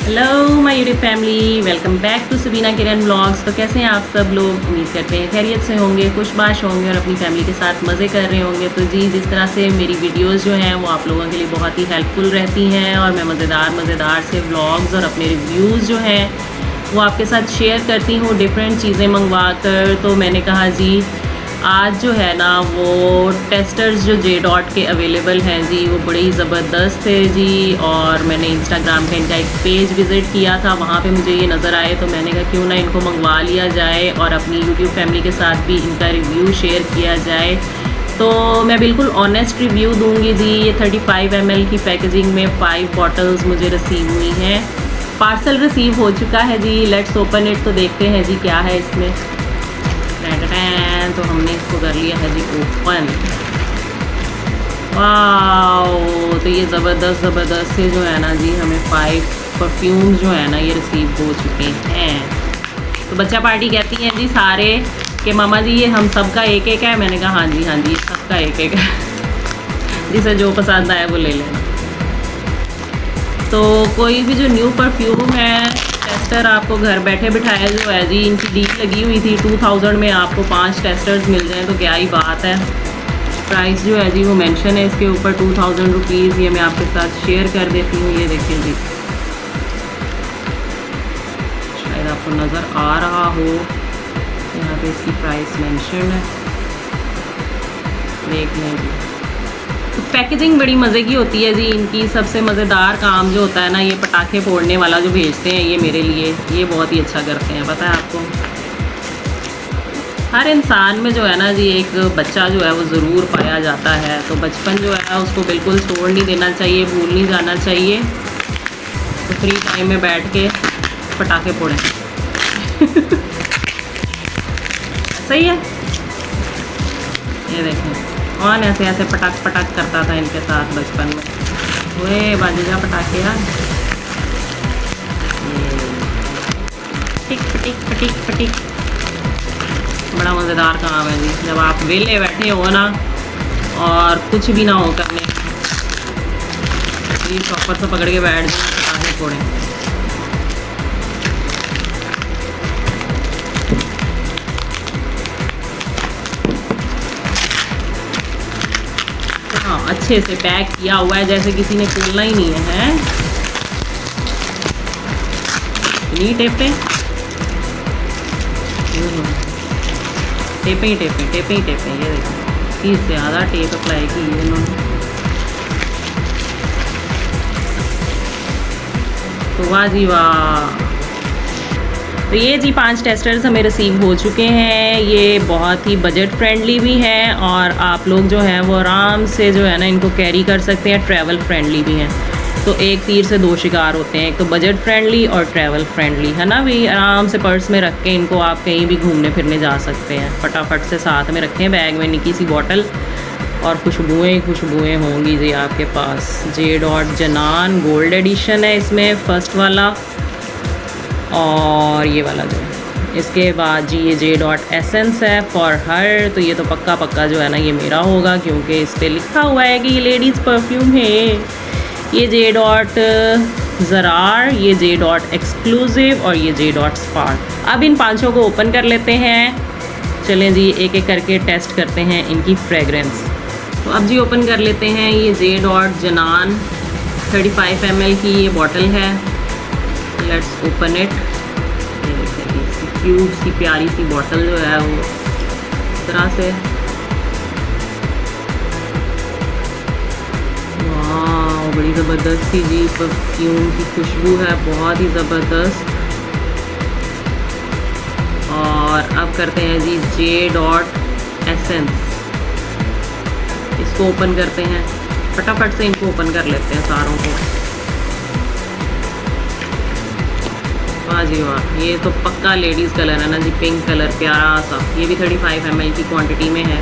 Hello my YouTube family, welcome back to Sabina Kiran vlogs. तो कैसे हैं आप सब लोग? उम्मीद करते हैं खैरियत से होंगे, खुशबाश होंगे और अपनी फैमिली के साथ मज़े कर रहे होंगे। तो जी, जिस तरह से मेरी वीडियोस जो हैं वो आप लोगों के लिए बहुत ही हेल्पफुल रहती हैं और मैं मज़ेदार से व्लॉग्स और अपने रिव्यूज़ जो हैं वो आपके साथ शेयर करती हूँ, डिफरेंट चीज़ें मंगवा कर। तो मैंने कहा जी आज जो है ना वो टेस्टर्स जो जे डॉट के अवेलेबल हैं जी, वो बड़े ही ज़बरदस्त थे जी। और मैंने इंस्टाग्राम का इनका एक पेज विज़िट किया था, वहाँ पे मुझे ये नज़र आए तो मैंने कहा क्यों ना इनको मंगवा लिया जाए और अपनी यूट्यूब फैमिली के साथ भी इनका रिव्यू शेयर किया जाए। तो मैं बिल्कुल ऑनेस्ट रिव्यू दूंगी जी। ये 35 ml की पैकेजिंग में 5 बॉटल्स मुझे रिसीव हुई हैं। पार्सल रिसीव हो चुका है जी। Let's open it. तो देखते हैं जी क्या है इसमें। तो हमने इसको कर लिया है जी ओपन। वाओ, तो ये ज़बरदस्त से जो है ना जी हमें 5 परफ्यूम्स जो है ना ये रिसीव हो चुके हैं। तो बच्चा पार्टी कहती हैं जी सारे कि मामा जी ये हम सब का एक एक है। मैंने कहा हाँ जी सबका एक एक है, जिसे जो पसंद आए वो ले लेना। तो कोई भी जो न्यू परफ्यूम है टेस्टर आपको घर बैठे बिठाए जो है जी, इनकी डील लगी हुई थी 2000 में आपको 5 टेस्टर्स मिल जाएं तो क्या ही बात है। प्राइस जो है जी वो मेंशन है इसके ऊपर 2000 रुपीज़। ये मैं आपके साथ शेयर कर देती हूँ। ये देखिए जी, शायद आपको नज़र आ रहा हो, यहाँ पे इसकी प्राइस मेंशन है, देख लें जी। तो पैकेजिंग बड़ी मज़े की होती है जी इनकी। सबसे मज़ेदार काम जो होता है ना, ये पटाखे फोड़ने वाला जो भेजते हैं ये मेरे लिए, ये बहुत ही अच्छा करते हैं। पता है आपको, हर इंसान में जो है ना जी एक बच्चा जो है वो ज़रूर पाया जाता है। तो बचपन जो है उसको बिल्कुल छोड़ नहीं देना चाहिए, भूल नहीं जाना चाहिए। तो फ्री टाइम में बैठ के पटाखे फोड़ें। सही है। ये देखें कौन ऐसे ऐसे पटाख करता था इनके साथ बचपन में। वे बाजेगा पटाखे यार। पटिक पटिक बड़ा मज़ेदार काम है जी। जब आप वेले बैठे हो ना और कुछ भी ना हो करने, ये चॉपर से पकड़ के बैठ जाए, पटाखे फोड़ें। हाँ, अच्छे से पैक किया हुआ है, जैसे किसी ने खोलना ही नहीं है। नहीं टेपे ही टेपे। ये देखो 30 से ज़्यादा टेप अप्लाई की है इन्होंने। तो वाह जी वाह। तो ये जी 5 टेस्टर्स हमें रिसीव हो चुके हैं। ये बहुत ही बजट फ्रेंडली भी हैं और आप लोग जो हैं वो आराम से जो है ना इनको कैरी कर सकते हैं। ट्रैवल फ्रेंडली भी हैं। तो एक तीर से 2 शिकार होते हैं, एक तो बजट फ्रेंडली और ट्रैवल फ्रेंडली, है ना भी। आराम से पर्स में रख के इनको आप कहीं भी घूमने फिरने जा सकते हैं। फटाफट से साथ में रखें बैग में निकी सी बॉटल, और खुशबुएँ होंगी जी आपके पास। जे डॉट जनान गोल्ड एडिशन है इसमें, फर्स्ट वाला, और ये वाला जो है। इसके बाद जी ये जे डॉट एसेंस है फॉर हर। तो ये तो पक्का जो है ना ये मेरा होगा, क्योंकि इस पर लिखा हुआ है कि ये लेडीज़ परफ्यूम है। ये जे डॉट ज़रार, ये जे डॉट एक्सक्लूसिव और ये जे डॉट स्पार्क। अब इन 5 को ओपन कर लेते हैं। चलें जी एक एक करके टेस्ट करते हैं इनकी फ्रेगरेंस। तो अब जी ओपन कर लेते हैं। ये जे डॉट जनान 35 ml की ये बॉटल है। Let's open it. ये देखिए क्यूट सी प्यारी सी बॉटल जो है वो इस तरह से। वाह, बड़ी ज़बरदस्त सी जी परफ्यूम की खुशबू है, बहुत ही ज़बरदस्त। और अब करते हैं जी जे डॉट एसेंस। इसको ओपन करते हैं, फटाफट से इनको ओपन कर लेते हैं सारों को। वाह जी वाह, ये तो पक्का लेडीज़ कलर है ना जी, पिंक कलर प्यारा सा। ये भी 35 ml की क्वांटिटी में है।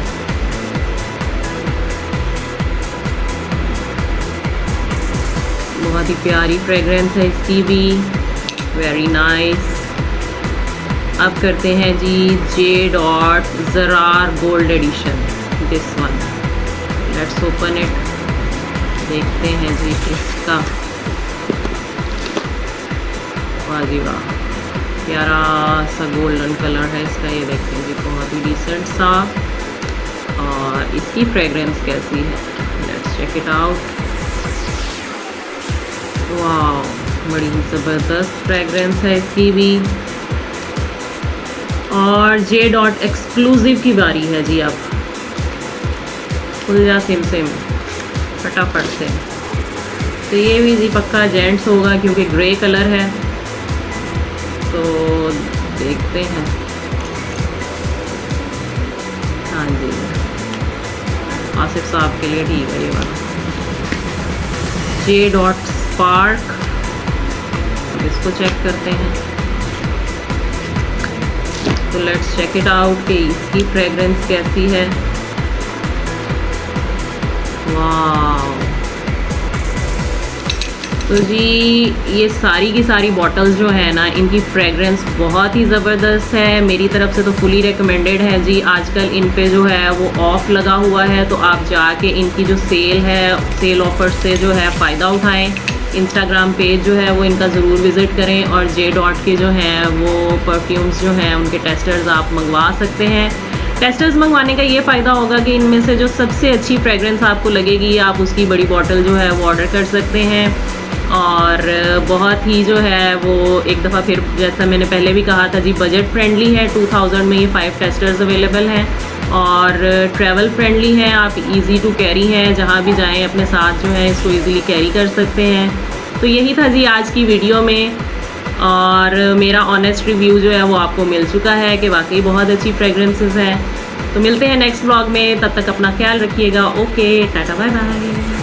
बहुत ही प्यारी फ्रेगरेंस है इसकी भी, वेरी नाइस। अब करते हैं G J dot Zarar gold edition, this one. Let's open it. देखते हैं जी इसका वाह जी वाह, प्यारा सा गोल्डन कलर है इसका, ये देखते हैं जी, बहुत ही डिसेंट सा। और इसकी फ्रेगरेंस कैसी है, लेट्स चेक इट आउट। वाह, बड़ी ज़बरदस्त फ्रेगरेंस है इसकी भी। और जे डॉट एक्सक्लूसिव की बारी है जी, अब खुल जा सिम सिम फटाफट से। तो ये भी जी पक्का जेंट्स होगा क्योंकि ग्रे कलर है, तो देखते हैं। हाँ जी, आसिफ साहब के लिए ठीक है ये वाला जे डॉट स्पार्क। अब इसको चेक करते हैं, तो लेट्स चेक इट आउट कि इसकी फ्रेगरेंस कैसी है। वाह, तो जी ये सारी की सारी बॉटल्स जो है ना, इनकी फ्रेगरेंस बहुत ही ज़बरदस्त है। मेरी तरफ से तो फुली रिकमेंडेड है जी। आजकल इन पे जो है वो ऑफ़ लगा हुआ है, तो आप जाके इनकी जो सेल है, सेल ऑफर से जो है फ़ायदा उठाएं। इंस्टाग्राम पेज जो है वो इनका ज़रूर विज़िट करें, और जे डॉट के जो हैं वो परफ्यूम्स जो हैं उनके टेस्टर्स आप मंगवा सकते हैं। टेस्टर्स मंगवाने का ये फ़ायदा होगा कि इनमें से जो सबसे अच्छी फ्रेगरेंस आपको लगेगी, आप उसकी बड़ी बॉटल जो है वो ऑर्डर कर सकते हैं। और बहुत ही जो है वो एक दफ़ा फिर, जैसा मैंने पहले भी कहा था जी, बजट फ्रेंडली है। 2000 में ये 5 टेस्टर्स अवेलेबल हैं, और ट्रैवल फ्रेंडली हैं। आप इजी टू कैरी हैं, जहाँ भी जाएं अपने साथ जो है इसको इजीली कैरी कर सकते हैं। तो यही था जी आज की वीडियो में, और मेरा ऑनेस्ट रिव्यू जो है वो आपको मिल चुका है कि वाकई बहुत अच्छी फ्रेगरेंसेस हैं। तो मिलते हैं नेक्स्ट व्लॉग में, तब तक अपना ख्याल रखिएगा। Okay, tata bye bye.